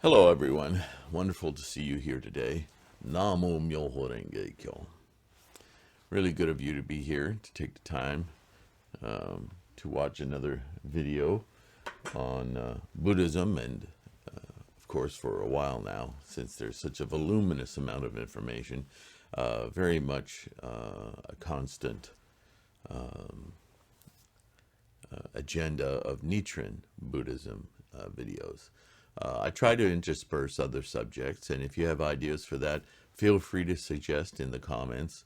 Hello, everyone. Wonderful to see you here today. Namo Myoho Renge Kyo. Really good of you to be here, to take the time to watch another video on Buddhism, and of course, for a while now, since there's such a voluminous amount of information, very much a constant agenda of Nichiren Buddhism videos. I try to intersperse other subjects, and if you have ideas for that, feel free to suggest in the comments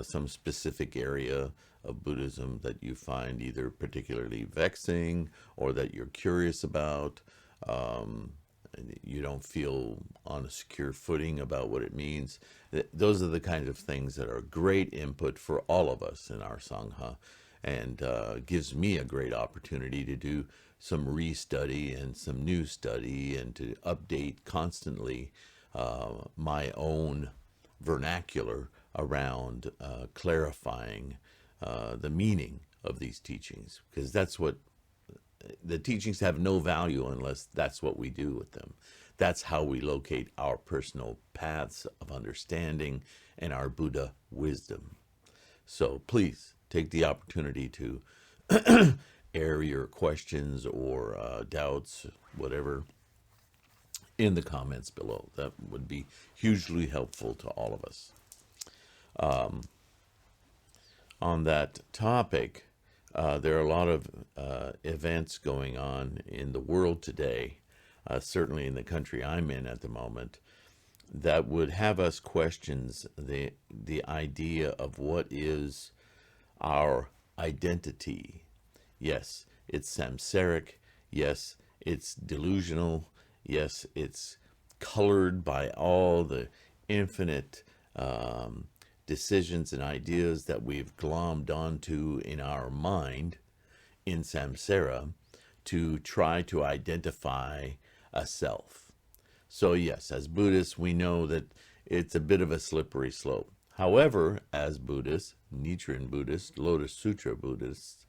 some specific area of Buddhism that you find either particularly vexing or that you're curious about. You don't feel on a secure footing about what it means. Those are the kinds of things that are great input for all of us in our Sangha, and gives me a great opportunity to do some restudy and some new study and to update constantly my own vernacular around clarifying the meaning of these teachings, because that's what the teachings have no value unless that's what we do with them. That's how we locate our personal paths of understanding and our Buddha wisdom. So please take the opportunity to air your questions or doubts, whatever, in the comments below. That would be hugely helpful to all of us. On that topic, there are a lot of events going on in the world today, certainly in the country I'm in at the moment, that would have us question the idea of what is our identity. Yes, it's samsaric. Yes, it's delusional. Yes, it's colored by all the infinite decisions and ideas that we've glommed onto in our mind in samsara to try to identify a self. So yes, as Buddhists, we know that it's a bit of a slippery slope. However, as Buddhists, Nichiren Buddhists, Lotus Sutra Buddhists,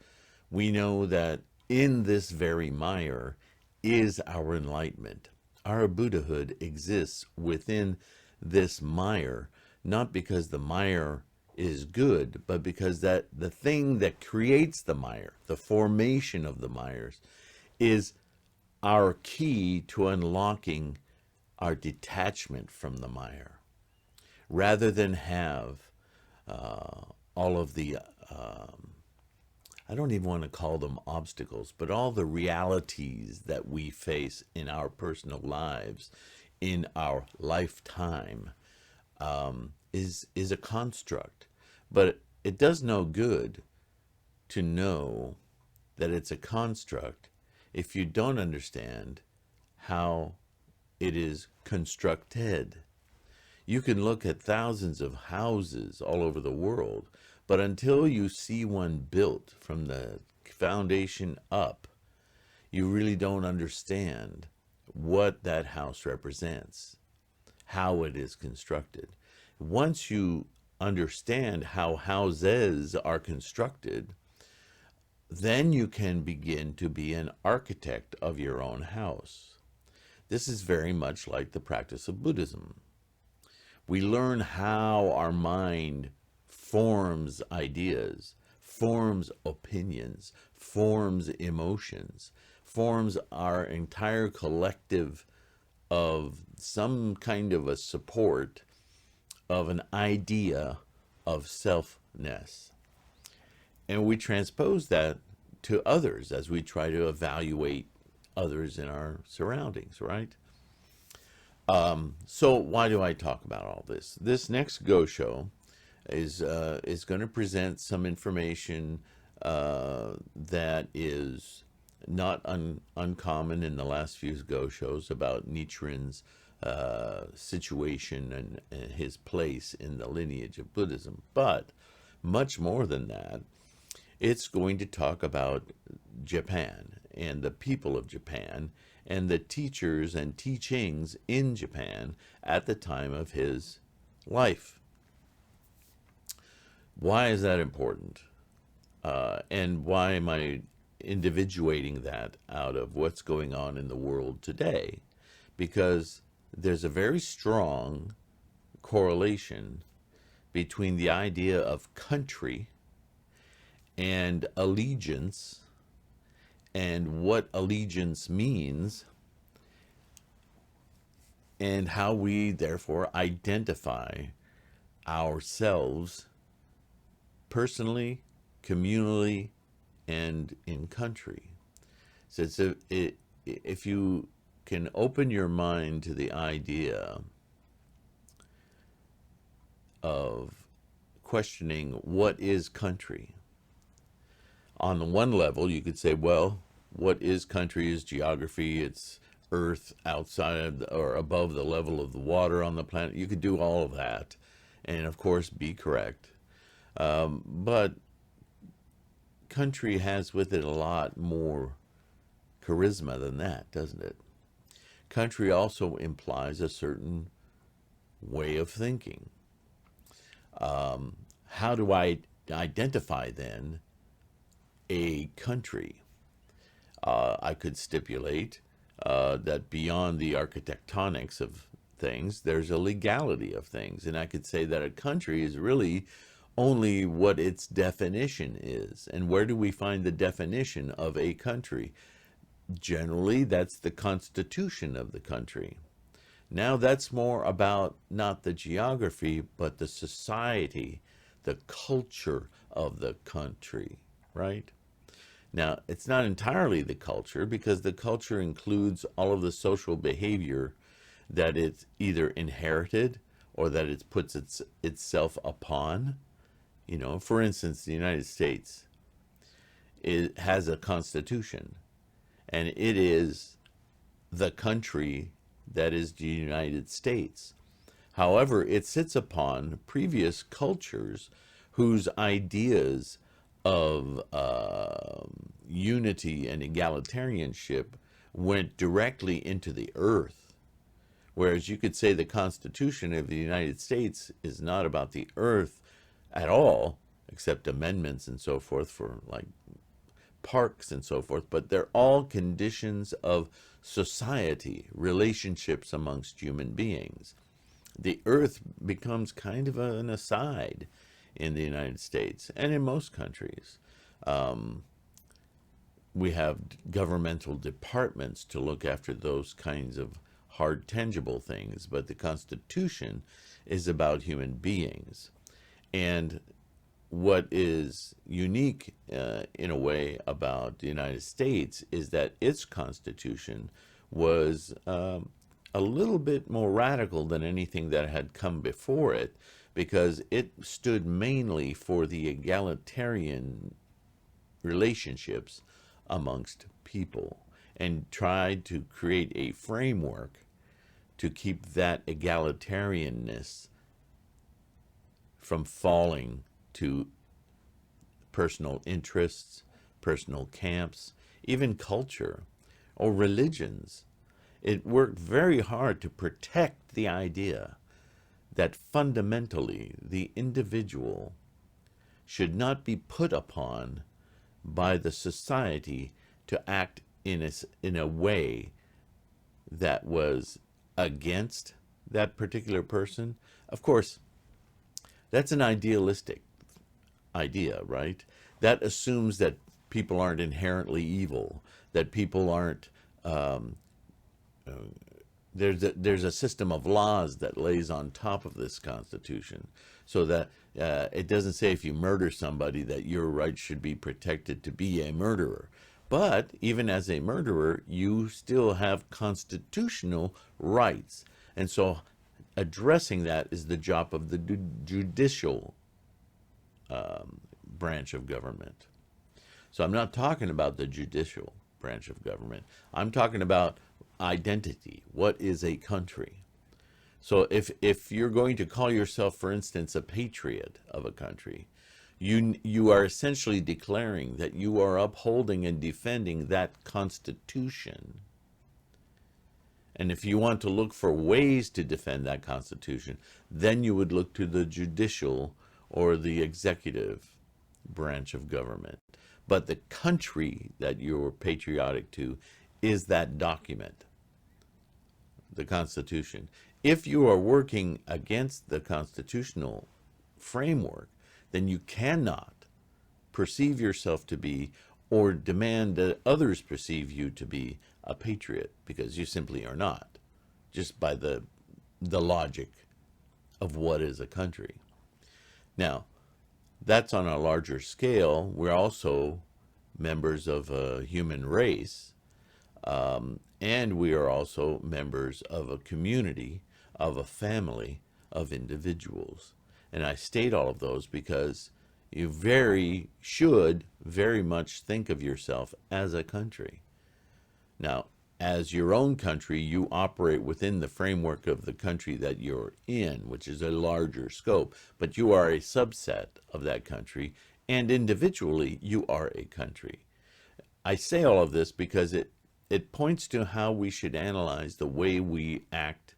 we know that in this very mire is our enlightenment. Our Buddhahood exists within this mire, not because the mire is good, but because that the thing that creates the mire, the formation of the mires, is our key to unlocking our detachment from the mire. Rather than have all of the I don't even want to call them obstacles, but all the realities that we face in our personal lives, in our lifetime, is a construct. But it does no good to know that it's a construct if you don't understand how it is constructed. You can look at thousands of houses all over the world, but until you see one built from the foundation up, you really don't understand what that house represents, how it is constructed. Once you understand how houses are constructed, then you can begin to be an architect of your own house. This is very much like the practice of Buddhism. We learn how our mind forms ideas, forms opinions, forms emotions, forms our entire collective of some kind of a support of an idea of selfness. And we transpose that to others as we try to evaluate others in our surroundings, right? So why do I talk about all this? This next Go Show is going to present some information that is not uncommon in the last few Go Shows about Nichiren's situation and his place in the lineage of Buddhism. But much more than that, it's going to talk about Japan and the people of Japan and the teachers and teachings in Japan at the time of his life. Why is that important? And why am I individuating that out of what's going on in the world today? because there's a very strong correlation between the idea of country and allegiance, and what allegiance means, and how we therefore identify ourselves personally, communally, and in country. So if you can open your mind to the idea of questioning what is country, on the one level you could say, well, what is country is geography, it's earth outside or above the level of the water on the planet. You could do all of that and of course be correct, but country has with it a lot more charisma than that, doesn't it? Country also implies a certain way of thinking. How do I identify then a country? I could stipulate that beyond the architectonics of things, there's a legality of things. And I could say that a country is really only what its definition is. And where do we find the definition of a country? Generally, that's the constitution of the country. Now that's more about not the geography, but the society, the culture of the country, right? Now, it's not entirely the culture, because the culture includes all of the social behavior that it's either inherited or that it puts itself upon. You know, for instance, the United States, it has a constitution, and it is the country that is the United States. However, it sits upon previous cultures whose ideas of unity and egalitarianship went directly into the earth. Whereas you could say the Constitution of the United States is not about the earth at all, except amendments and so forth for like parks and so forth, but they're all conditions of society, relationships amongst human beings. The earth becomes kind of an aside in the United States and in most countries. We have governmental departments to look after those kinds of hard, tangible things, but the Constitution is about human beings. And what is unique in a way about the United States is that its Constitution was a little bit more radical than anything that had come before it, because it stood mainly for the egalitarian relationships amongst people and tried to create a framework to keep that egalitarianness from falling to personal interests, personal camps, even culture or religions. It worked very hard to protect the idea that fundamentally the individual should not be put upon by the society to act in a way that was against that particular person. Of course, that's an idealistic idea, right? That assumes that people aren't inherently evil, that people aren't there's a system of laws that lays on top of this Constitution, so that it doesn't say if you murder somebody that your rights should be protected to be a murderer. But even as a murderer, you still have constitutional rights. And so addressing that is the job of the judicial branch of government. So I'm not talking about the judicial branch of government. I'm talking about identity. What is a country? So if you're going to call yourself, for instance, a patriot of a country, you are essentially declaring that you are upholding and defending that Constitution. And if you want to look for ways to defend that Constitution, then you would look to the judicial or the executive branch of government. But the country that you're patriotic to is that document, the Constitution. If you are working against the constitutional framework, then you cannot perceive yourself to be or demand that others perceive you to be a patriot, because you simply are not, just by the logic of what is a country. Now, that's on a larger scale. We're also members of a human race, and we are also members of a community, of a family of individuals. And I state all of those because you should very much think of yourself as a country. Now, as your own country, you operate within the framework of the country that you're in, which is a larger scope, but you are a subset of that country, and individually, you are a country. I say all of this because it points to how we should analyze the way we act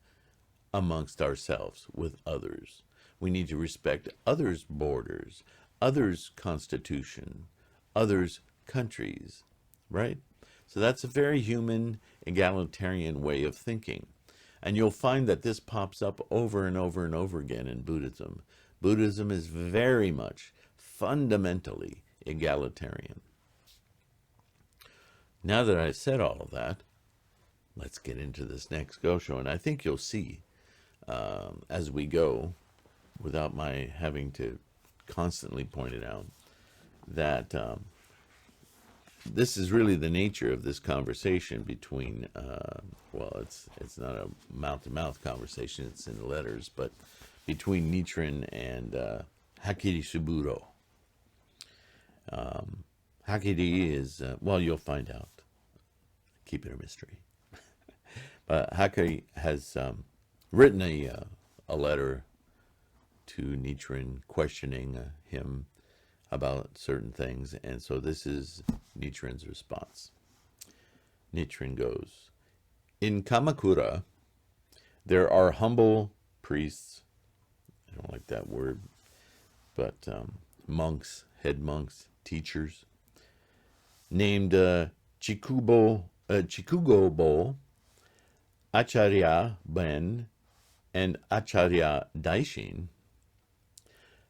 amongst ourselves with others. We need to respect others' borders, others' constitution, others' countries, right? So that's a very human, egalitarian way of thinking. And you'll find that this pops up over and over and over again in Buddhism. Buddhism is very much fundamentally egalitarian. Now that I've said all of that, let's get into this next Gosho. And I think you'll see as we go, without my having to constantly point it out, that this is really the nature of this conversation between, well, it's not a mouth-to-mouth conversation, it's in letters, but between Nichiren and Hakiri Saburo. Hakiri is, well, you'll find out. Keep it a mystery. But Hakiri has written a letter to Nichiren questioning him about certain things, and so this is Nichiren's response. Nichiren goes, "In Kamakura, there are humble priests," I don't like that word, but monks, head monks, teachers, named Chikugobo, Acharya Ben, and Acharya Daishin.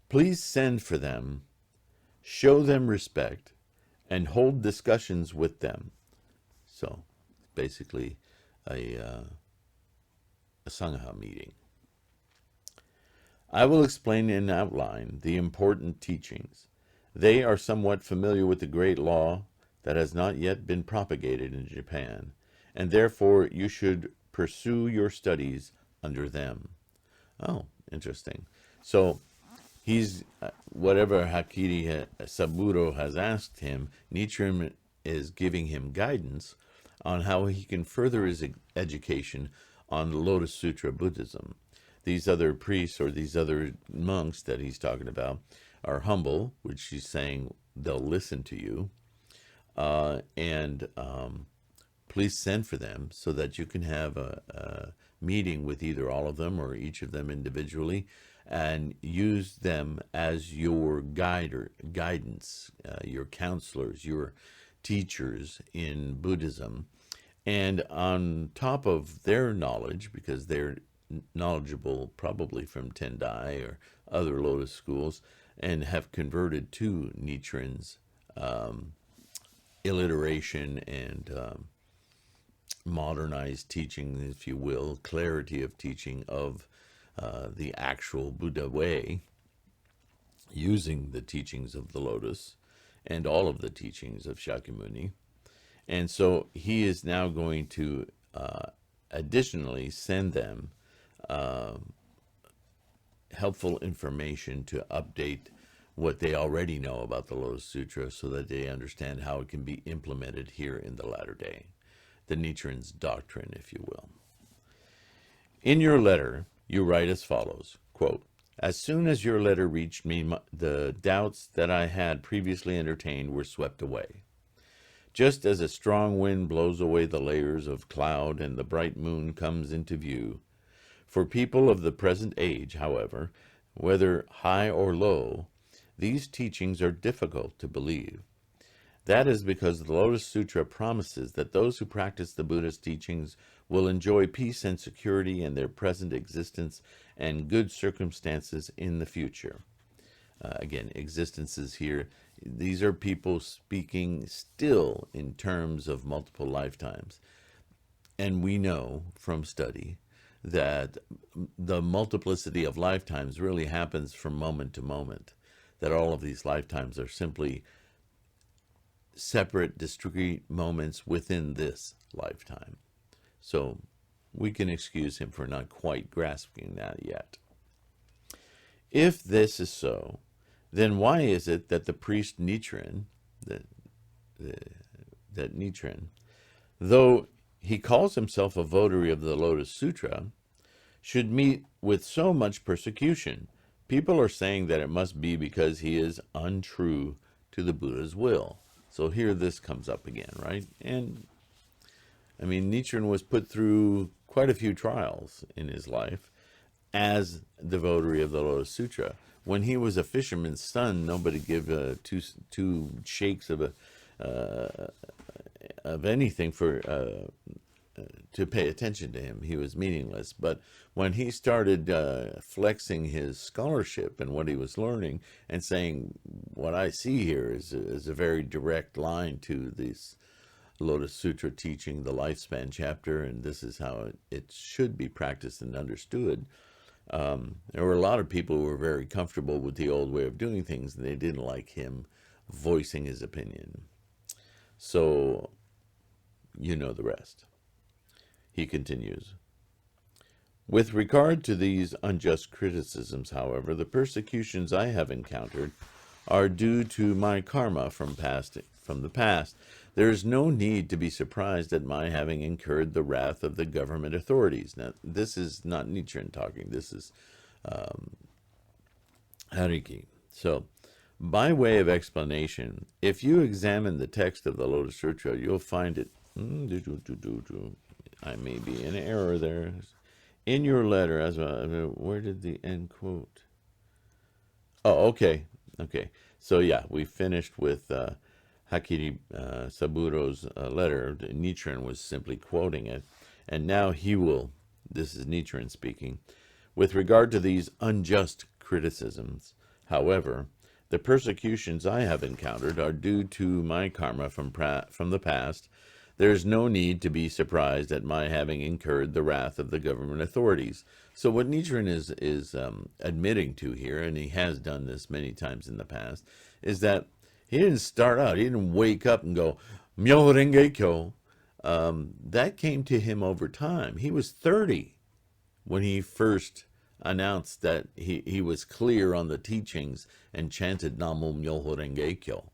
Please send for them, show them respect, and hold discussions with them. So, basically, a Sangha meeting. I will explain in outline the important teachings. They are somewhat familiar with the great law that has not yet been propagated in Japan, and therefore you should pursue your studies under them. Oh, interesting. So, he's, whatever Hakiri Saburo has asked him, Nichiren is giving him guidance on how he can further his education on Lotus Sutra Buddhism. These other priests or these other monks that he's talking about are humble, which he's saying they'll listen to you, and please send for them so that you can have a meeting with either all of them or each of them individually, and use them as your guidance, your counselors, your teachers in Buddhism. And on top of their knowledge, because they're knowledgeable probably from Tendai or other Lotus schools, and have converted to Nichiren's alliteration and modernized teaching, if you will, clarity of teaching of the actual Buddha way, using the teachings of the Lotus and all of the teachings of Shakyamuni. And so he is now going to additionally send them helpful information to update what they already know about the Lotus Sutra so that they understand how it can be implemented here in the latter day. The Nichiren's doctrine, if you will. In your letter, you write as follows, quote, "As soon as your letter reached me, the doubts that I had previously entertained were swept away. Just as a strong wind blows away the layers of cloud and the bright moon comes into view. For people of the present age, however, whether high or low, these teachings are difficult to believe. That is because the Lotus Sutra promises that those who practice the Buddha's teachings will enjoy peace and security in their present existence and good circumstances in the future. Again, existences here. These are people speaking still in terms of multiple lifetimes. And we know from study that the multiplicity of lifetimes really happens from moment to moment, that all of these lifetimes are simply separate, discrete moments within this lifetime. So we can excuse him for not quite grasping that yet. If this is so, then why is it that the priest Nichiren, that Nichiren, though he calls himself a votary of the Lotus Sutra, should meet with so much persecution? People are saying that it must be because he is untrue to the Buddha's will. So here this comes up again, right? And I mean, Nichiren was put through quite a few trials in his life as the votary of the Lotus Sutra. When he was a fisherman's son, nobody gave two shakes of anything for to pay attention to him. He was meaningless. But when he started flexing his scholarship and what he was learning and saying, what I see here is a very direct line to this Lotus Sutra teaching, the lifespan chapter, and this is how it should be practiced and understood. There were a lot of people who were very comfortable with the old way of doing things, and they didn't like him voicing his opinion. So, you know the rest. He continues, with regard to these unjust criticisms, however, the persecutions I have encountered are due to my karma from the past. There is no need to be surprised at my having incurred the wrath of the government authorities. Now, this is not Nichiren talking. This is Hakiri. So, by way of explanation, if you examine the text of the Lotus Sutra, you'll find it. I may be in error there. In your letter, as well, where did the end quote? Oh, okay. So yeah, we finished with Hakiri Saburo's letter. Nichiren was simply quoting it, and now he will. This is Nichiren speaking. With regard to these unjust criticisms, however, the persecutions I have encountered are due to my karma from the past. There is no need to be surprised at my having incurred the wrath of the government authorities. So what Nichiren is admitting to here, and he has done this many times in the past, is that he didn't start out, he didn't wake up and go, Myoho Renge Kyo. That came to him over time. He was 30 when he first announced that he was clear on the teachings and chanted Namo Myoho Renge Kyo.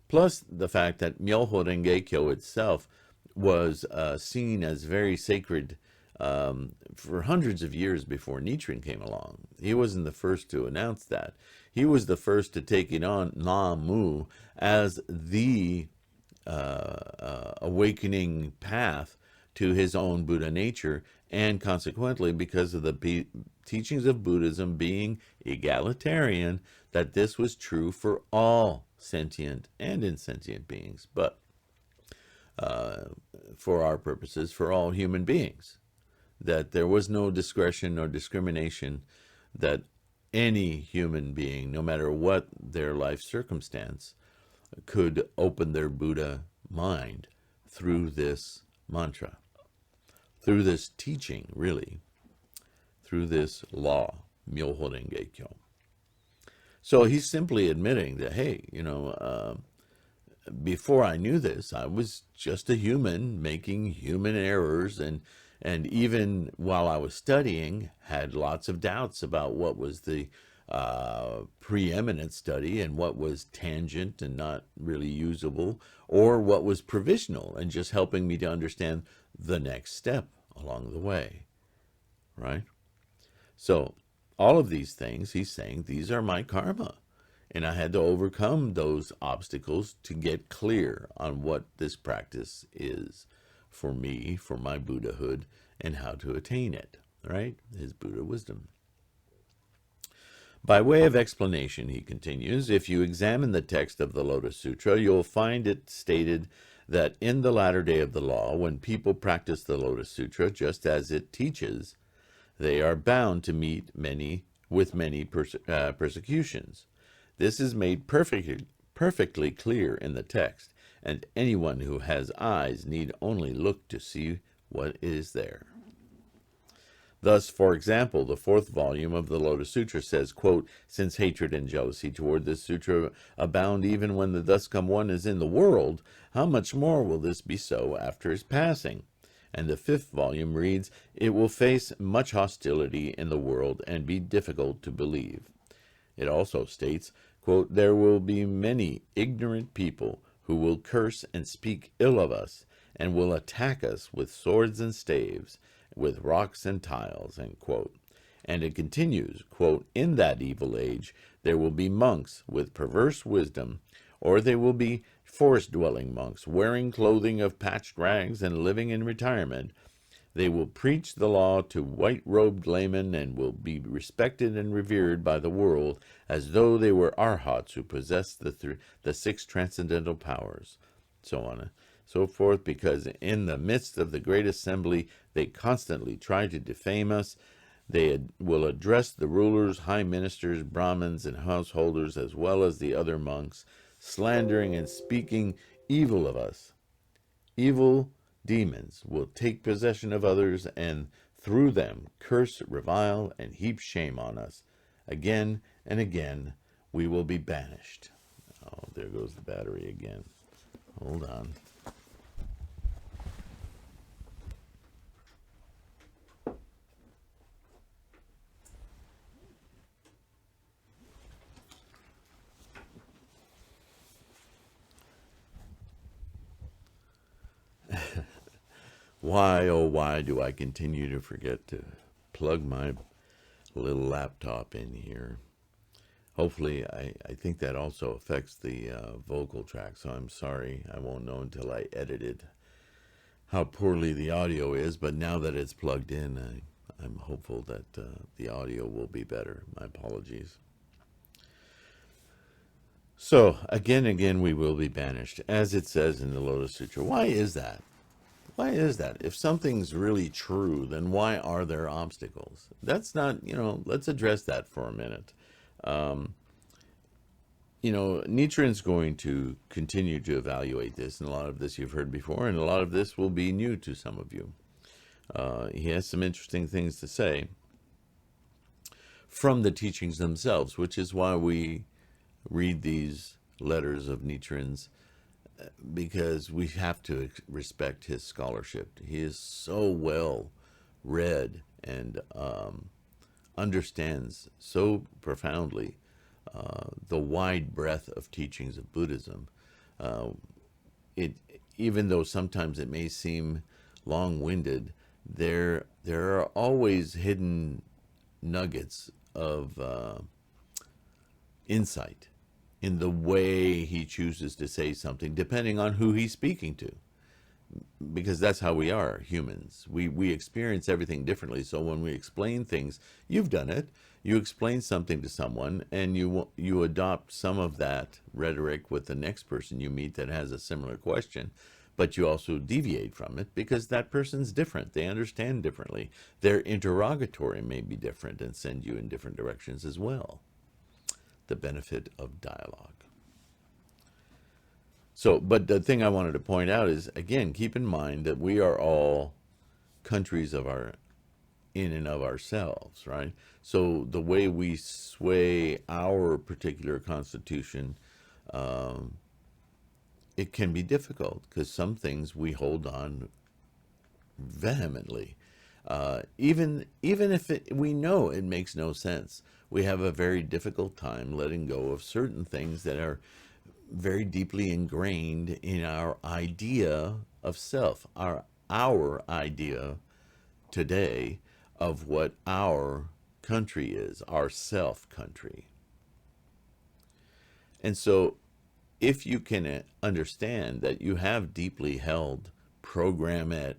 Plus the fact that Myoho Renge Kyo itself was seen as very sacred for hundreds of years before Nichiren came along. He wasn't the first to announce that. He was the first to take it on, Namu, as the awakening path to his own Buddha nature, and consequently, because of the teachings of Buddhism being egalitarian, that this was true for all sentient and insentient beings, but for our purposes, for all human beings, that there was no discretion or discrimination, that any human being, no matter what their life circumstance, could open their Buddha mind through this mantra, through this teaching, really, through this law, Myoho Renge Kyo. So he's simply admitting that, hey, before I knew this, I was just a human making human errors, and even while I was studying, had lots of doubts about what was the preeminent study and what was tangent and not really usable, or what was provisional and just helping me to understand the next step along the way, right? So all of these things, he's saying, these are my karma. And I had to overcome those obstacles to get clear on what this practice is for me, for my Buddhahood, and how to attain it, right? His Buddha wisdom. By way of explanation, he continues, if you examine the text of the Lotus Sutra, you'll find it stated that in the latter day of the law, when people practice the Lotus Sutra just as it teaches, they are bound to meet many persecutions. This is made perfectly clear in the text, and anyone who has eyes need only look to see what is there. Thus, for example, the fourth volume of the Lotus Sutra says, quote, "Since hatred and jealousy toward this sutra abound even when the thus come one is in the world, how much more will this be so after his passing?" And the fifth volume reads, "It will face much hostility in the world and be difficult to believe." It also states, quote, "There will be many ignorant people who will curse and speak ill of us, and will attack us with swords and staves, with rocks and tiles," end quote. And it continues, quote, "In that evil age there will be monks with perverse wisdom, or they will be forest-dwelling monks, wearing clothing of patched rags and living in retirement. They will preach the law to white-robed laymen and will be respected and revered by the world as though they were arhats who possess the six transcendental powers," so on and so forth, because in the midst of the great assembly they constantly try to defame us. They will address the rulers, high ministers, Brahmins, and householders, as well as the other monks, slandering and speaking evil of us. Evil demons will take possession of others, and through them curse, revile, and heap shame on us. Again and again we will be banished. Oh, there goes the battery again. Hold on. Why, oh why do I continue to forget to plug my little laptop in here? Hopefully, I think that also affects the vocal track, so I'm sorry. I won't know until I edit it how poorly the audio is, but now that it's plugged in, I'm hopeful that the audio will be better. My apologies. So, again, we will be banished, as it says in the Lotus Sutra. Why is that? Why is that? If something's really true, then why are there obstacles? That's not, let's address that for a minute. Nichiren's going to continue to evaluate this, and a lot of this you've heard before, and a lot of this will be new to some of you. He has some interesting things to say from the teachings themselves, which is why we read these letters of Nichiren's, because we have to respect his scholarship. He is so well read and understands so profoundly the wide breadth of teachings of Buddhism. Even though sometimes it may seem long-winded, there are always hidden nuggets of insight in the way he chooses to say something, depending on who he's speaking to. Because that's how we are, humans. We experience everything differently. So when we explain things, you've done it. You explain something to someone, and you adopt some of that rhetoric with the next person you meet that has a similar question, but you also deviate from it because that person's different. They understand differently. Their interrogatory may be different and send you in different directions as well. The benefit of dialogue. So, but the thing I wanted to point out is, again, keep in mind that we are all countries in and of ourselves, right? So the way we sway our particular constitution, it can be difficult because some things we hold on vehemently. Even if we know it makes no sense, we have a very difficult time letting go of certain things that are very deeply ingrained in our idea of self, our idea today of what our country is, our self country. And so if you can understand that you have deeply held programmed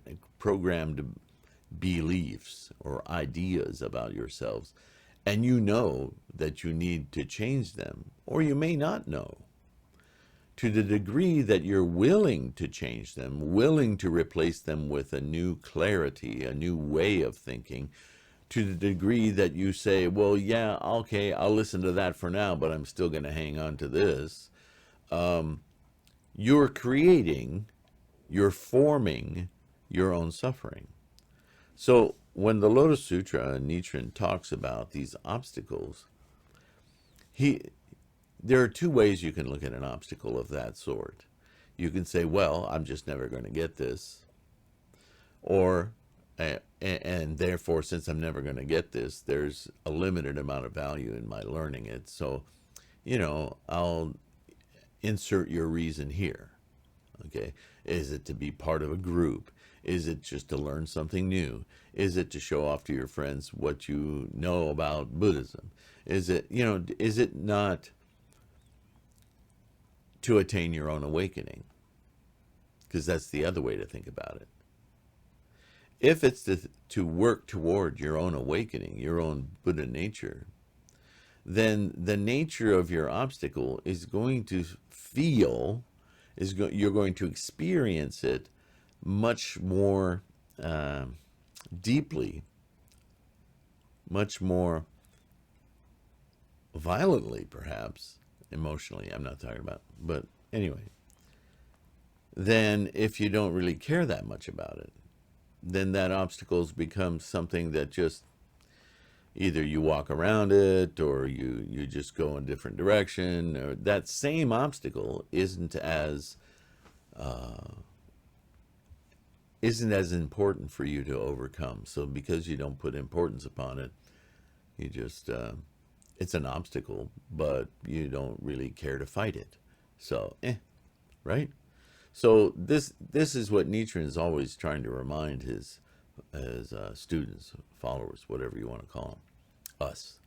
beliefs or ideas about yourselves, and you know that you need to change them, or you may not know, to the degree that you're willing to change them, willing to replace them with a new clarity, a new way of thinking, to the degree that you say, well, yeah, okay, I'll listen to that for now, but I'm still going to hang on to this. You're creating, you're forming your own suffering. So when the Lotus Sutra, Nichiren talks about these obstacles, there are two ways you can look at an obstacle of that sort. You can say, well, I'm just never going to get this. Or, and therefore, since I'm never going to get this, there's a limited amount of value in my learning it. So, I'll insert your reason here. Okay. Is it to be part of a group? Is it just to learn something new? Is it to show off to your friends what you know about Buddhism? Is it, is it not to attain your own awakening? Because that's the other way to think about it. If it's to work toward your own awakening, your own Buddha nature, then the nature of your obstacle is going to feel, you're going to experience it much more deeply, much more violently, perhaps, emotionally, I'm not talking about, but anyway, then if you don't really care that much about it, then that obstacles become something that just either you walk around it or you just go in a different direction, or that same obstacle isn't as important for you to overcome. So because you don't put importance upon it, you just it's an obstacle, but you don't really care to fight it. So right? So this is what Nichiren is always trying to remind his students, followers, whatever you want to call them, us.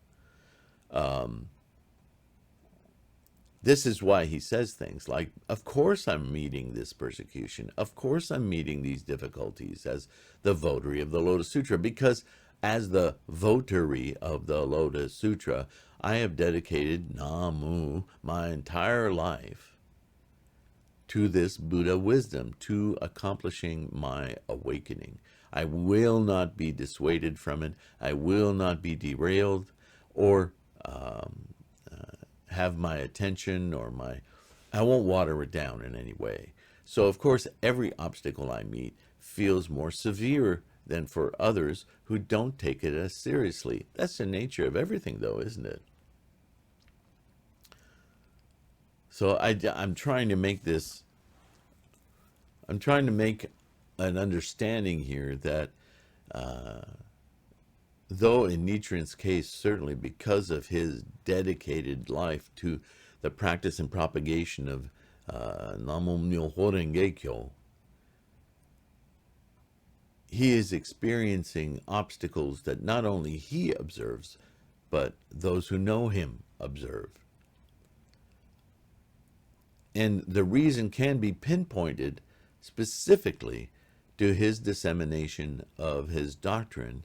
This is why he says things like, of course I'm meeting this persecution. Of course I'm meeting these difficulties as the votary of the Lotus Sutra, because as the votary of the Lotus Sutra, I have dedicated Namu my entire life to this Buddha wisdom, to accomplishing my awakening. I will not be dissuaded from it. I will not be derailed or have my attention I won't water it down in any way. So, of course, every obstacle I meet feels more severe than for others who don't take it as seriously. That's the nature of everything, though, isn't it? So I'm trying to make an understanding here that though in Nichiren's case, certainly because of his dedicated life to the practice and propagation of Namo Myoho Renge Kyo, he is experiencing obstacles that not only he observes, but those who know him observe. And the reason can be pinpointed specifically to his dissemination of his doctrine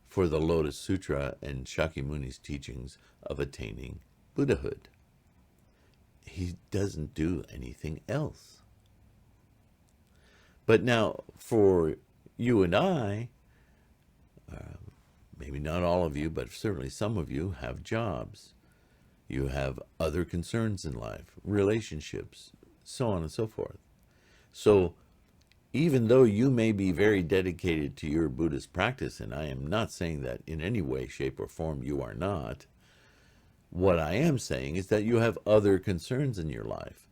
for the Lotus Sutra and Shakyamuni's teachings of attaining Buddhahood. He doesn't do anything else. But now, for you and I, maybe not all of you, but certainly some of you have jobs. You have other concerns in life, relationships, so on and so forth. So even though you may be very dedicated to your Buddhist practice, and I am not saying that in any way, shape, or form you are not, what I am saying is that you have other concerns in your life.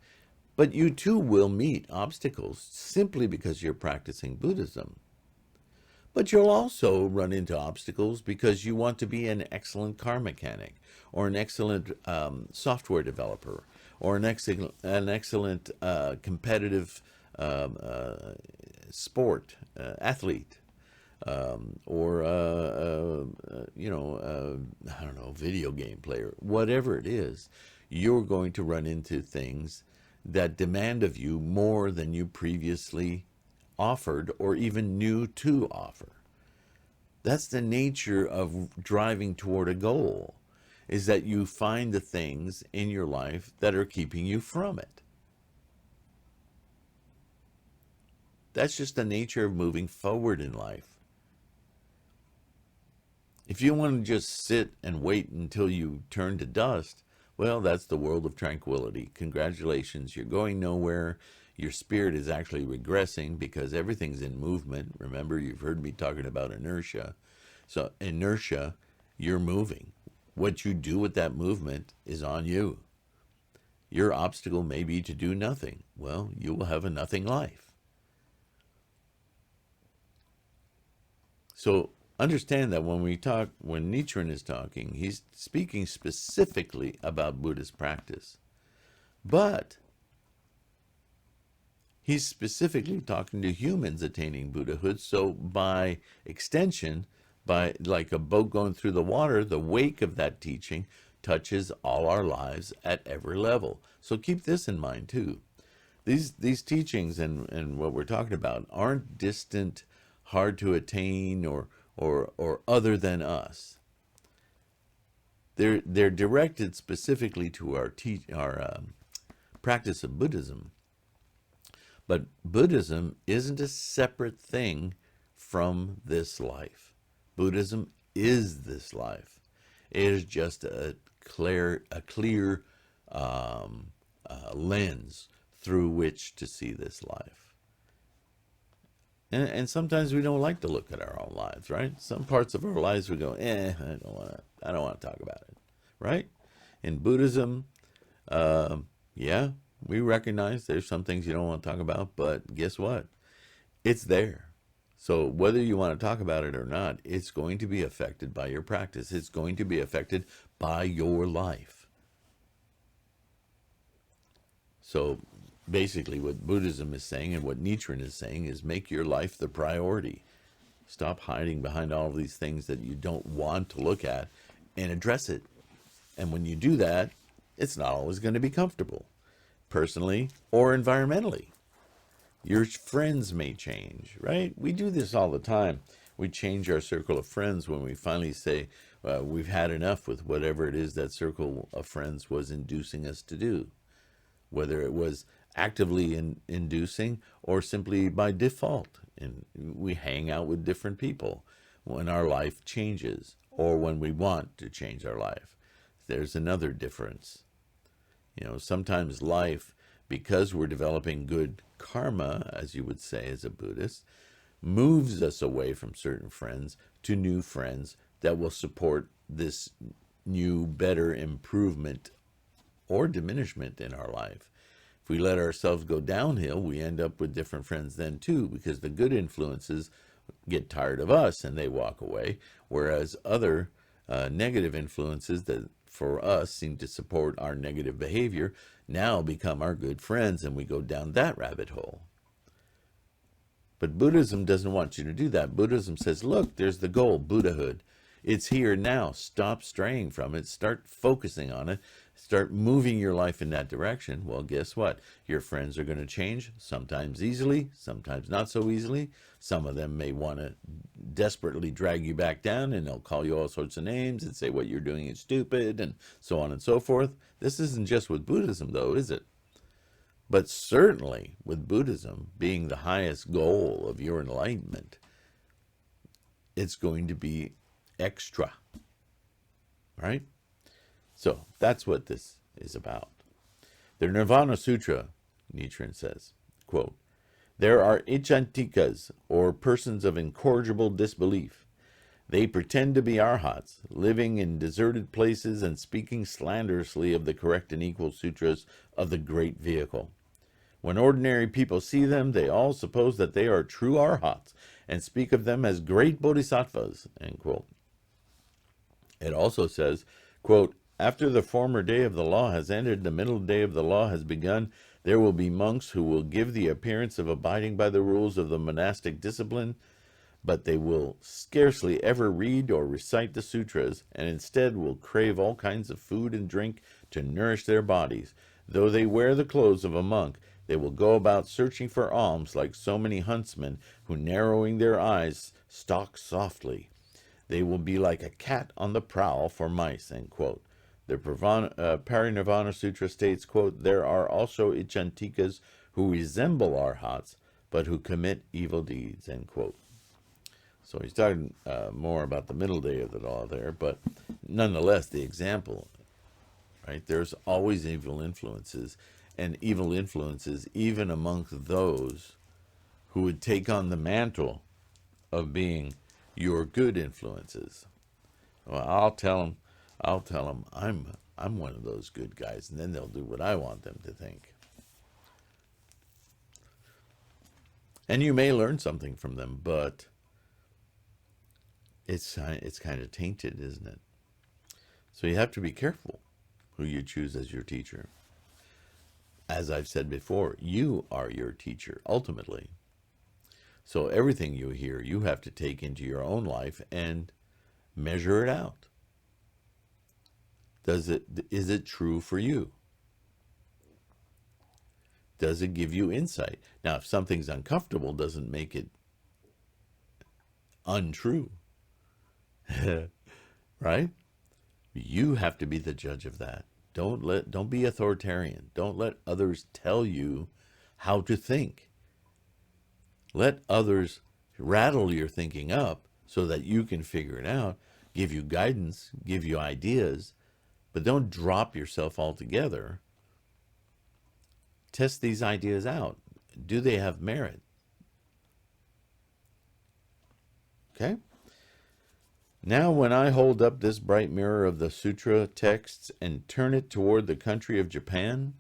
But you too will meet obstacles simply because you're practicing Buddhism. But you'll also run into obstacles because you want to be an excellent car mechanic, or an excellent software developer, or an excellent competitive sport athlete, or I don't know, video game player. Whatever it is, you're going to run into things that demand of you more than you previously offered or even knew to offer. That's the nature of driving toward a goal. is that you find the things in your life that are keeping you from it. That's just the nature of moving forward in life. If you want to just sit and wait until you turn to dust, well, that's the world of tranquility. Congratulations, you're going nowhere. Your spirit is actually regressing because everything's in movement. Remember, you've heard me talking about inertia. So inertia, you're moving. What you do with that movement is on you. Your obstacle may be to do nothing. Well, you will have a nothing life. So understand that when Nichiren is talking, he's speaking specifically about Buddhist practice. But he's specifically talking to humans attaining Buddhahood. So by extension, by like a boat going through the water, the wake of that teaching touches all our lives at every level. So keep this in mind too. These teachings and what we're talking about aren't distant, hard to attain, or other than us. They're directed specifically to our practice of Buddhism. But Buddhism isn't a separate thing from this life. Buddhism is this life. It is just a clear lens through which to see this life. And sometimes we don't like to look at our own lives, right? Some parts of our lives we go, I don't want to talk about it, right? In Buddhism, yeah, we recognize there's some things you don't want to talk about, but guess what? It's there. So whether you want to talk about it or not, it's going to be affected by your practice. It's going to be affected by your life. So basically what Buddhism is saying and what Nichiren is saying is make your life the priority. Stop hiding behind all of these things that you don't want to look at and address it. And when you do that, it's not always going to be comfortable, personally or environmentally. Your friends may change, right? We do this all the time. We change our circle of friends when we finally say we've had enough with whatever it is that circle of friends was inducing us to do. Whether it was actively inducing or simply by default. And we hang out with different people when our life changes or when we want to change our life. There's another difference. You know, sometimes life, because we're developing good karma, as you would say as a Buddhist, moves us away from certain friends to new friends that will support this new, better improvement or diminishment in our life. If we let ourselves go downhill, we end up with different friends then too, because the good influences get tired of us and they walk away, whereas other negative influences that for us seem to support our negative behavior now become our good friends and we go down that rabbit hole. But Buddhism doesn't want you to do that. Buddhism says, look, there's the goal, Buddhahood. It's here now. Stop straying from it. Start focusing on it. Start moving your life in that direction. Well, guess what? Your friends are going to change, sometimes easily, sometimes not so easily. Some of them may want to desperately drag you back down, and they'll call you all sorts of names and say what you're doing is stupid, and so on and so forth. This isn't just with Buddhism, though, is it? But certainly with Buddhism being the highest goal of your enlightenment, it's going to be extra, right? So that's what this is about. The Nirvana Sutra, Nichiren says, quote, there are ichantikas, or persons of incorrigible disbelief. They pretend to be arhats, living in deserted places and speaking slanderously of the correct and equal sutras of the great vehicle. When ordinary people see them, they all suppose that they are true arhats and speak of them as great bodhisattvas, end quote. It also says, quote, after the former day of the law has ended, the middle day of the law has begun. There will be monks who will give the appearance of abiding by the rules of the monastic discipline, but they will scarcely ever read or recite the sutras, and instead will crave all kinds of food and drink to nourish their bodies. Though they wear the clothes of a monk, they will go about searching for alms like so many huntsmen who, narrowing their eyes, stalk softly. They will be like a cat on the prowl for mice, end quote. The Parinirvana Sutra states, quote, there are also Ichantikas who resemble arhats, but who commit evil deeds, end quote. So he's talking more about the middle day of the law there, but nonetheless, the example, right? There's always evil influences, and evil influences even amongst those who would take on the mantle of being your good influences. Well, I'll tell them I'm one of those good guys, and then they'll do what I want them to think. And you may learn something from them, but it's kind of tainted, isn't it? So you have to be careful who you choose as your teacher. As I've said before, you are your teacher, ultimately. So everything you hear, you have to take into your own life and measure it out. Is it true for you? Does it give you insight? Now, if something's uncomfortable, doesn't make it untrue. Right? You have to be the judge of that. Don't be authoritarian. Don't let others tell you how to think. Let others rattle your thinking up so that you can figure it out, give you guidance, give you ideas, but don't drop yourself altogether. Test these ideas out. Do they have merit? Okay? Now, when I hold up this bright mirror of the sutra texts and turn it toward the country of Japan,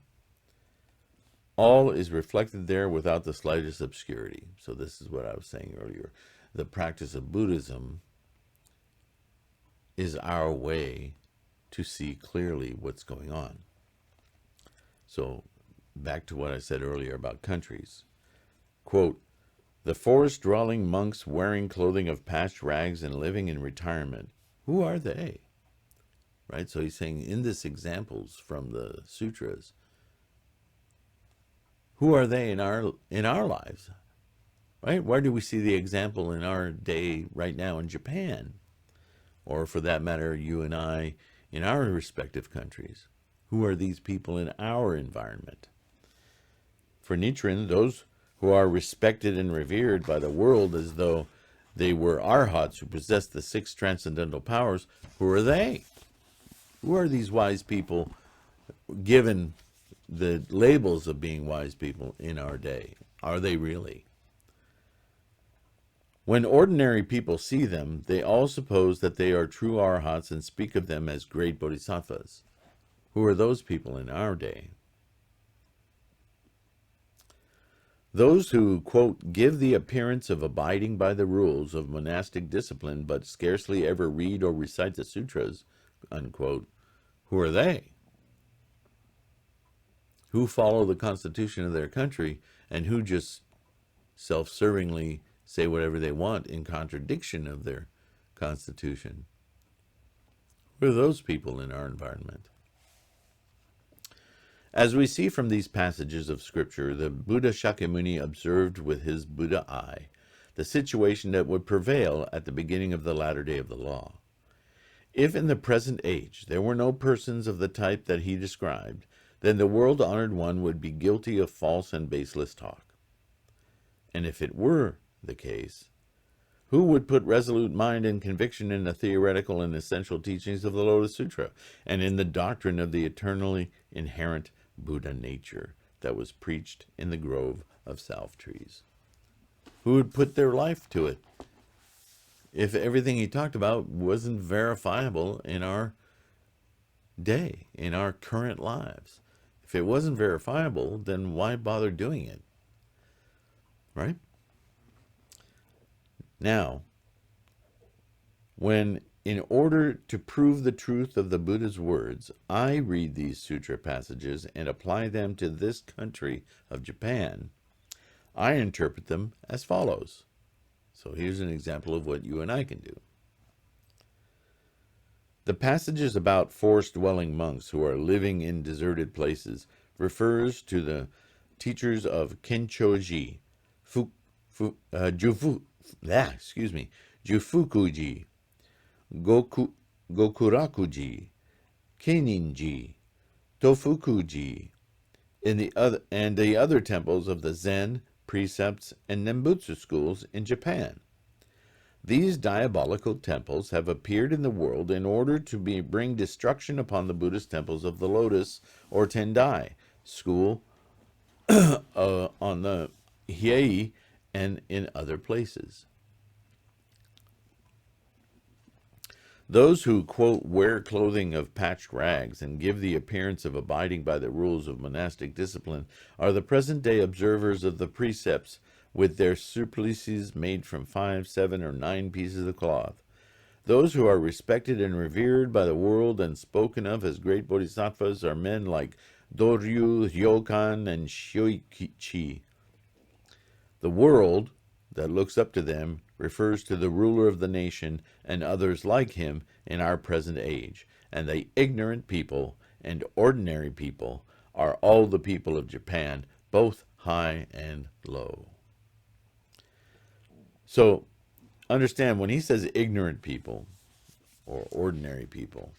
all is reflected there without the slightest obscurity. So this is what I was saying earlier. The practice of Buddhism is our way to see clearly what's going on. So back to what I said earlier about countries. Quote, the forest-dwelling monks wearing clothing of patched rags and living in retirement, who are they? Right? So he's saying in this examples from the sutras, who are they in our lives? Right? Where do we see the example in our day right now in Japan? Or for that matter, you and I in our respective countries? Who are these people in our environment? For Nichiren, those who are respected and revered by the world as though they were arhats who possess the 6 transcendental powers, who are they? Who are these wise people given the labels of being wise people in our day? Are they really? When ordinary people see them, they all suppose that they are true arhats and speak of them as great bodhisattvas. Who are those people in our day? Those who, quote, give the appearance of abiding by the rules of monastic discipline but scarcely ever read or recite the sutras, unquote, who are they? Who follow the constitution of their country and who just self-servingly say whatever they want in contradiction of their constitution? Who are those people in our environment? As we see from these passages of Scripture, the Buddha Shakyamuni observed with his Buddha eye the situation that would prevail at the beginning of the latter day of the law. If in the present age there were no persons of the type that he described, then the world-honored one would be guilty of false and baseless talk. And if it were the case, who would put resolute mind and conviction in the theoretical and essential teachings of the Lotus Sutra and in the doctrine of the eternally inherent Buddha nature that was preached in the grove of salve trees? Who would put their life to it if everything he talked about wasn't verifiable in our day, in our current lives? If it wasn't verifiable, then why bother doing it? Right? Now, when in order to prove the truth of the Buddha's words, I read these sutra passages and apply them to this country of Japan, I interpret them as follows. So here's an example of what you and I can do. The passages about forest-dwelling monks who are living in deserted places refers to the teachers of Kenchoji, Jufukuji, Gokurakuji, Keininji, Tofukuji, and the other temples of the Zen, Precepts, and Nembutsu schools in Japan. These diabolical temples have appeared in the world in order to bring destruction upon the Buddhist temples of the Lotus or Tendai school on the Hiei and in other places. Those who, quote, wear clothing of patched rags and give the appearance of abiding by the rules of monastic discipline are the present-day observers of the precepts with their surplices made from 5, 7, or 9 pieces of cloth. Those who are respected and revered by the world and spoken of as great bodhisattvas are men like Doryu, Ryokan, and Shoichi. The world that looks up to them refers to the ruler of the nation and others like him in our present age, and the ignorant people and ordinary people are all the people of Japan, both high and low. So, understand, when he says ignorant people or ordinary people,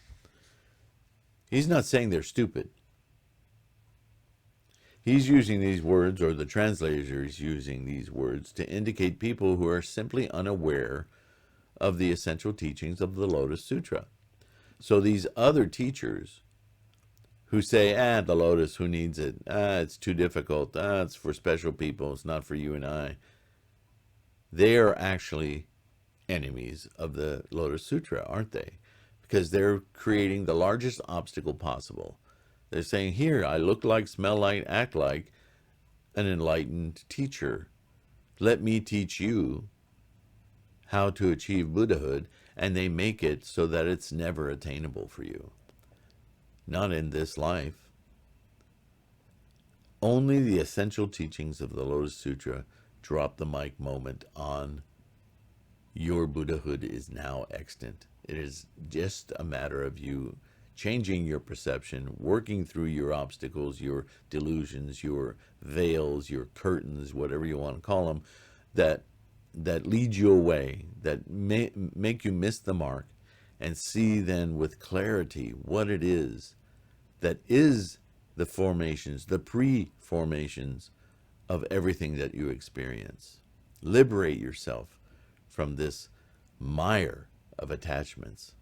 he's not saying they're stupid. He's using these words, or the translator is using these words, to indicate people who are simply unaware of the essential teachings of the Lotus Sutra. So these other teachers who say, the Lotus, who needs it? It's too difficult. It's for special people. It's not for you and I. They are actually enemies of the Lotus Sutra, aren't they? Because they're creating the largest obstacle possible. They're saying, here, I look like, smell like, act like an enlightened teacher. Let me teach you how to achieve Buddhahood, and they make it so that it's never attainable for you. Not in this life. Only the essential teachings of the Lotus Sutra drop the mic moment on your Buddhahood is now extant. It is just a matter of you changing your perception, working through your obstacles, your delusions, your veils, your curtains, whatever you want to call them, that lead you away, that make you miss the mark, and see then with clarity what it is that is the formations, the pre-formations of everything that you experience. Liberate yourself from this mire of attachments.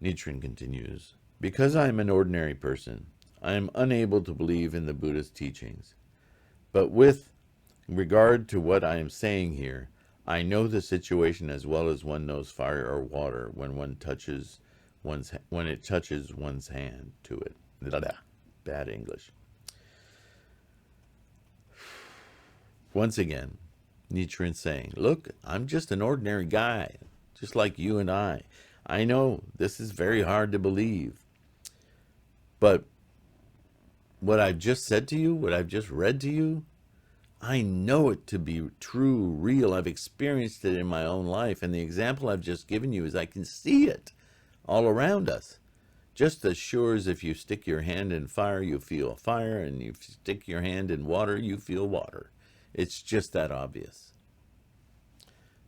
Nichiren continues, because I am an ordinary person, I am unable to believe in the Buddhist teachings. But with regard to what I am saying here, I know the situation as well as one knows fire or water when it touches one's hand to it. Bad English. Once again, Nichiren saying, look, I'm just an ordinary guy, just like you and I. I know this is very hard to believe, but what I've just said to you, what I've just read to you, I know it to be true, real. I've experienced it in my own life, and the example I've just given you is I can see it all around us. Just as sure as if you stick your hand in fire, you feel fire, and if you stick your hand in water, you feel water. It's just that obvious.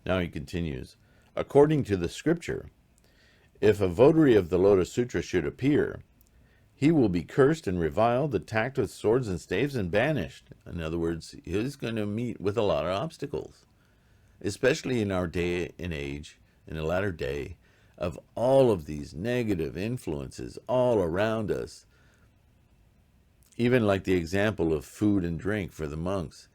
Now he continues, according to the scripture, if a votary of the Lotus Sutra should appear, he will be cursed and reviled, attacked with swords and staves, and banished. In other words, he's going to meet with a lot of obstacles, especially in our day and age, in the latter day, of all of these negative influences all around us. Even like the example of food and drink for the monks.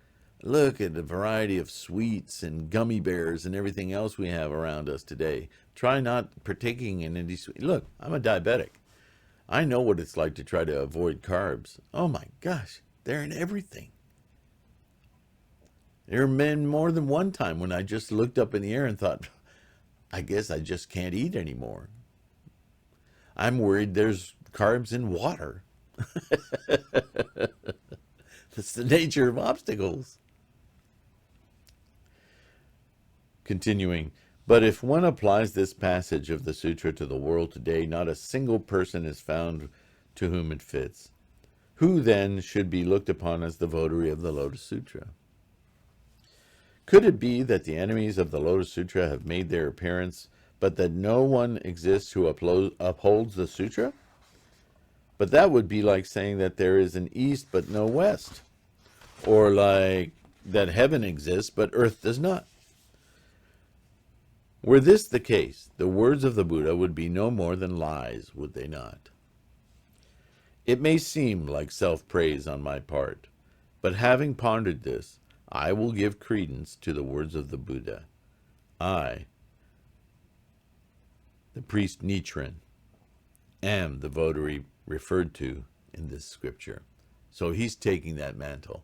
Look at the variety of sweets and gummy bears and everything else we have around us today. Try not partaking in any sweet. Look, I'm a diabetic. I know what it's like to try to avoid carbs. Oh my gosh, they're in everything. There have been more than one time when I just looked up in the air and thought, I guess I just can't eat anymore. I'm worried there's carbs in water. That's the nature of obstacles. Continuing, but if one applies this passage of the sutra to the world today, not a single person is found to whom it fits. Who then should be looked upon as the votary of the Lotus Sutra? Could it be that the enemies of the Lotus Sutra have made their appearance but that no one exists who upholds the sutra? But that would be like saying that there is an east but no west, or like that heaven exists but earth does not. Were this the case, the words of the Buddha would be no more than lies, would they not? It may seem like self-praise on my part, but having pondered this, I will give credence to the words of the Buddha. I, the priest Nichiren, am the votary referred to in this scripture. So he's taking that mantle.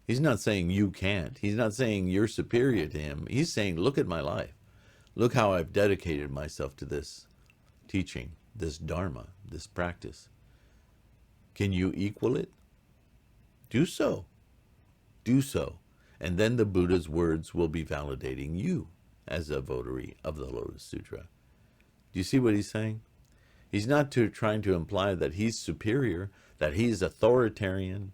He's not saying you can't. He's not saying you're superior to him. He's saying, look at my life. Look how I've dedicated myself to this teaching, this dharma, this practice. Can you equal it? Do so. Do so. And then the Buddha's words will be validating you as a votary of the Lotus Sutra. Do you see what he's saying? He's not trying to imply that he's superior, that he's authoritarian.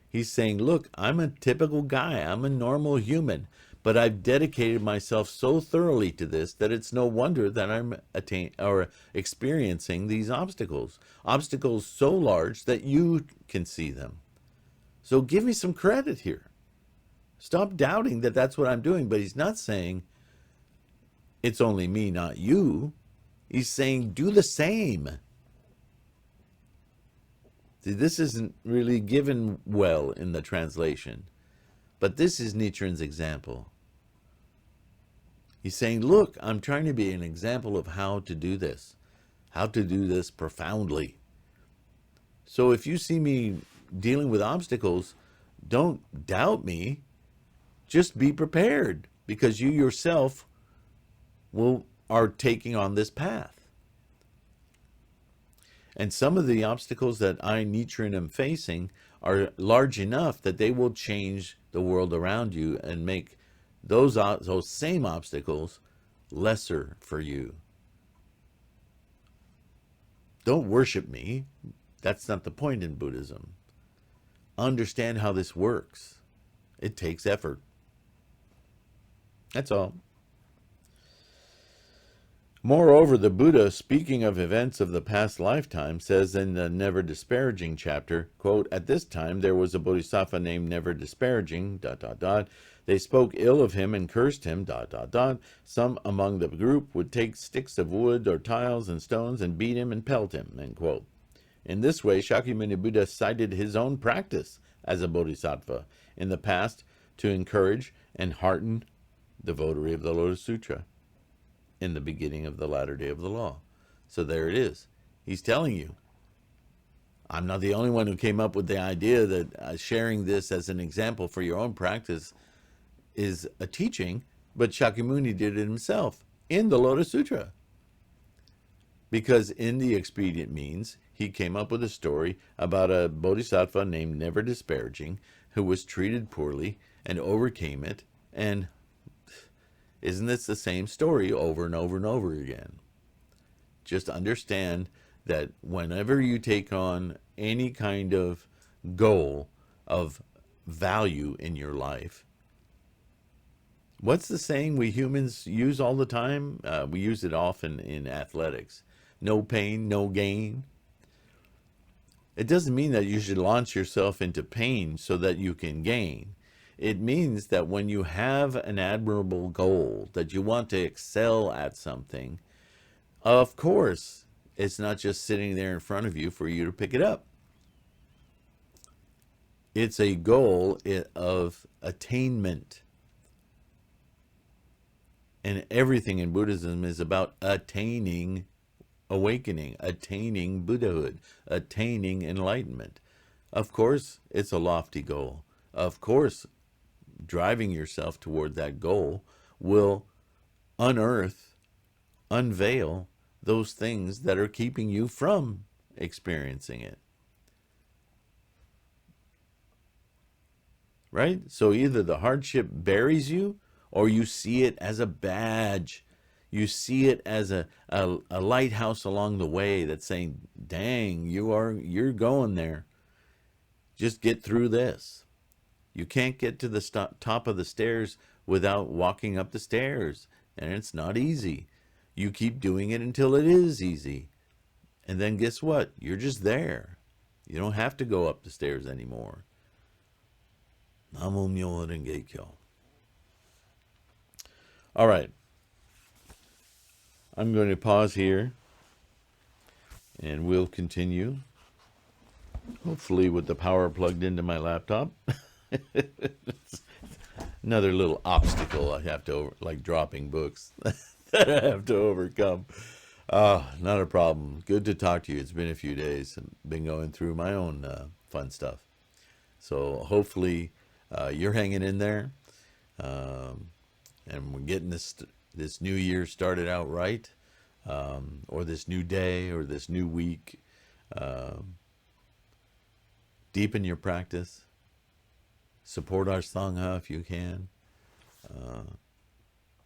He's saying, look, I'm a typical guy. I'm a normal human. But I've dedicated myself so thoroughly to this that it's no wonder that I'm experiencing these obstacles. Obstacles so large that you can see them. So give me some credit here. Stop doubting that that's what I'm doing. But he's not saying it's only me, not you. He's saying do the same. See, this isn't really given well in the translation. But this is Nichiren's example. He's saying, look, I'm trying to be an example of how to do this profoundly. So if you see me dealing with obstacles, don't doubt me. Just be prepared, because you yourself are taking on this path. And some of the obstacles that I, Nichiren, am facing are large enough that they will change the world around you and make those same obstacles lesser for you. Don't worship me. That's not the point in Buddhism. Understand how this works. It takes effort. That's all. Moreover, the Buddha, speaking of events of the past lifetime, says in the Never Disparaging chapter, quote, at this time there was a bodhisattva named Never Disparaging, ... They spoke ill of him and cursed him, ... Some among the group would take sticks of wood or tiles and stones and beat him and pelt him, end quote. In this way, Shakyamuni Buddha cited his own practice as a bodhisattva in the past to encourage and hearten the votary of the Lotus Sutra in the beginning of the latter day of the law. So there it is. He's telling you, I'm not the only one who came up with the idea that sharing this as an example for your own practice is a teaching, but Shakyamuni did it himself in the Lotus Sutra. Because in the expedient means, he came up with a story about a bodhisattva named Never Disparaging who was treated poorly and overcame it. And isn't this the same story over and over and over again? Just understand that whenever you take on any kind of goal of value in your life, what's the saying we humans use all the time? We use it often in athletics. No pain, no gain. It doesn't mean that you should launch yourself into pain so that you can gain. It means that when you have an admirable goal, that you want to excel at something, of course, it's not just sitting there in front of you for you to pick it up. It's a goal of attainment. And everything in Buddhism is about attaining awakening, attaining Buddhahood, attaining enlightenment. Of course, it's a lofty goal. Of course, driving yourself toward that goal will unearth, unveil those things that are keeping you from experiencing it. Right? So either the hardship buries you, or you see it as a badge. You see it as a lighthouse along the way that's saying, dang, you're going there. Just get through this. You can't get to the top of the stairs without walking up the stairs. and it's not easy. You keep doing it until it is easy. And then guess what? You're just there. You don't have to go up the stairs anymore. Namo Myoho Renge Kyo. All right. I'm going to pause here, and we'll continue. Hopefully with the power plugged into my laptop. Another little obstacle I have to like dropping books that I have to overcome. Not a problem. Good to talk to you. It's been a few days. I've been going through my own fun stuff. So hopefully you're hanging in there, and we're getting this new year started out right, or this new day, or this new week. Deepen your practice. Support our Sangha if you can.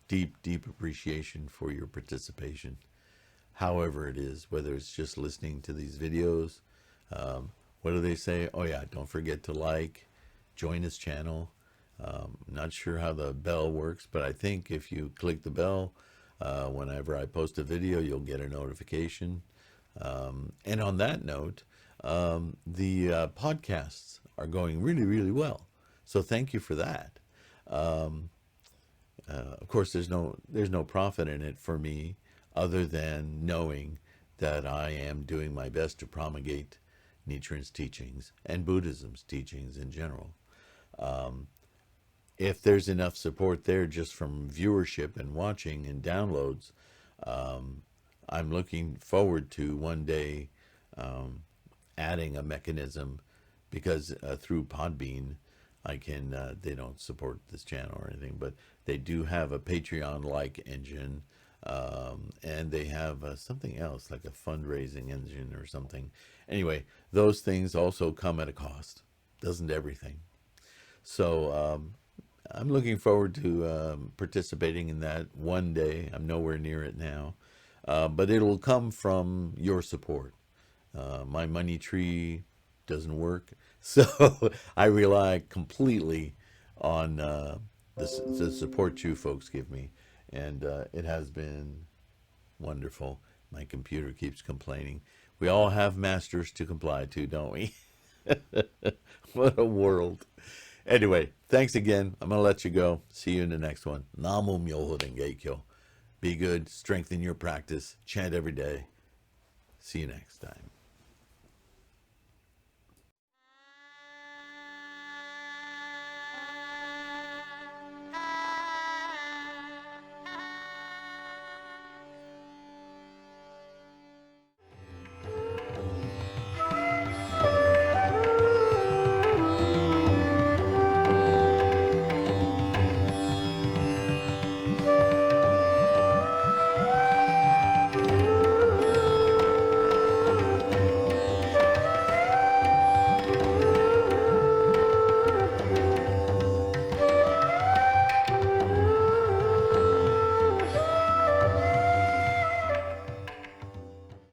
Deep appreciation for your participation. However it is, whether it's just listening to these videos. What do they say? Oh yeah, don't forget to like, join this channel. Not sure how the bell works, but I think if you click the bell, whenever I post a video, you'll get a notification. And on that note, the podcasts are going really, really well. So thank you for that. Of course, there's no profit in it for me, other than knowing that I am doing my best to promulgate Nichiren's teachings and Buddhism's teachings in general. If there's enough support there just from viewership and watching and downloads, I'm looking forward to one day adding a mechanism, because through Podbean, I can, they don't support this channel or anything, but they do have a Patreon-like engine, and they have something else, like a fundraising engine or something. Anyway, those things also come at a cost. Doesn't everything? So I'm looking forward to participating in that one day. I'm nowhere near it now, but it'll come from your support. My money tree doesn't work, so I rely completely on the support you folks give me, and it has been wonderful. My computer keeps complaining. We all have masters to comply to, don't we? What a world. Anyway, thanks again. I'm going to let you go. See you in the next one. Namo Myoho Renge Kyo. Be good. Strengthen your practice. Chant every day. See you next time.